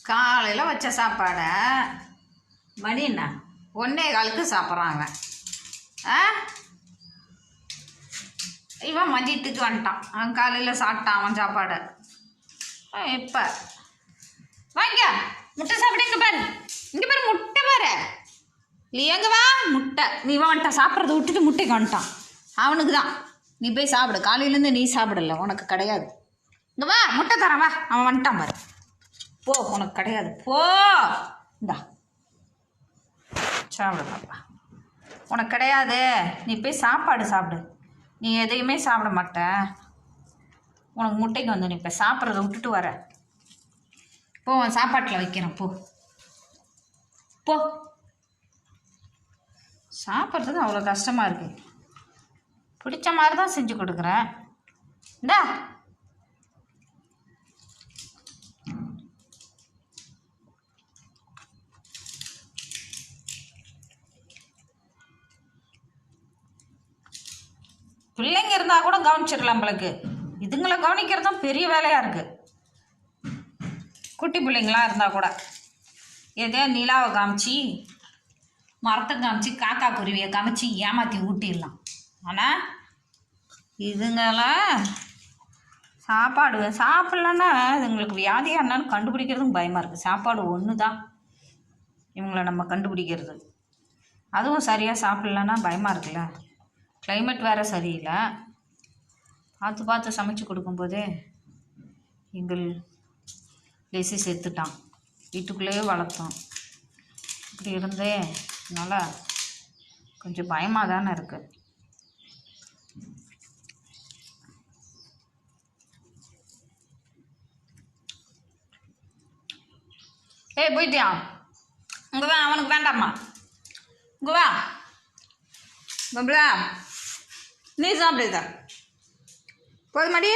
காலையில் வச்ச சாப்பாடை மணி என்ன 1:15க்கு சாப்பிட்றான் அவன். இவன் மதியத்துக்கு வந்துட்டான். அவன் காலையில் சாப்பிட்டான் அவன் சாப்பாடை. இப்போ வாங்க முட்டை சாப்பிட. இங்கே பாரு, இங்கே பாரு முட்டை பாரு. இல்லை எங்கே வா முட்டை. நீ இவன் வந்துட்டான் சாப்பிட்றத விட்டுட்டு முட்டைக்கு வந்துட்டான். அவனுக்கு தான். நீ போய் சாப்பிடு. காலையிலேருந்து நீ சாப்பிடல, உனக்கு கிடையாது. இங்கே வா முட்டை தரேன் வா. அவன் வந்துட்டான் பாரு. போ, உனக்கு கிடையாது. போ இந்தா சாப்பிடு பாப்பா. உனக்கு கிடையாது. நீ போய் சாப்பாடு சாப்பிடு. நீ எதையுமே சாப்பிட மாட்ட. உனக்கு முட்டைக்கு வந்து நீ இப்போ சாப்பிட்றத விட்டுட்டு வர. போ, உன் சாப்பாட்டில் வைக்கிறேன். போ போ. சாப்பிட்றதுக்கு அவ்வளோ கஷ்டமாக இருக்குது. பிடிச்ச மாதிரி தான் செஞ்சு கொடுக்குறேன். இந்தா பிள்ளைங்க இருந்தால் கூட கவனிச்சிடலாம். நம்மளுக்கு இதுங்களை கவனிக்கிறது தான் பெரிய வேலையாக இருக்குது. குட்டி பிள்ளைங்களாம் இருந்தால் கூட எதையோ நிலாவை காமிச்சு, மரத்தை காமிச்சு, காக்கா குருவியை காமிச்சு ஏமாற்றி ஊட்டிடலாம். ஆனால் இதுங்களாம் சாப்பாடு சாப்பிட்லன்னா இதுங்களுக்கு வியாதியாக என்னன்னு கண்டுபிடிக்கிறதும் பயமாக இருக்குது. சாப்பாடு ஒன்று தான் இவங்களை நம்ம கண்டுபிடிக்கிறது. அதுவும் சரியாக சாப்பிட்லன்னா பயமாக இருக்குல்ல. கிளைமேட் வேறு சரியில்லை. பார்த்து பார்த்து சமைச்சு கொடுக்கும்போதே எங்கள் லேசி செத்துட்டான். வீட்டுக்குள்ளேயே வளர்த்தோம். இப்படி இருந்தே அதனால் கொஞ்சம் பயமாக தானே இருக்குது. ஏய் போயிட்டியா? இங்கே வா, அவனுக்கு வேண்டாம்மா. இங்கே வா பப்ளா, நீ சாப்பிடுதா போதுமாடி.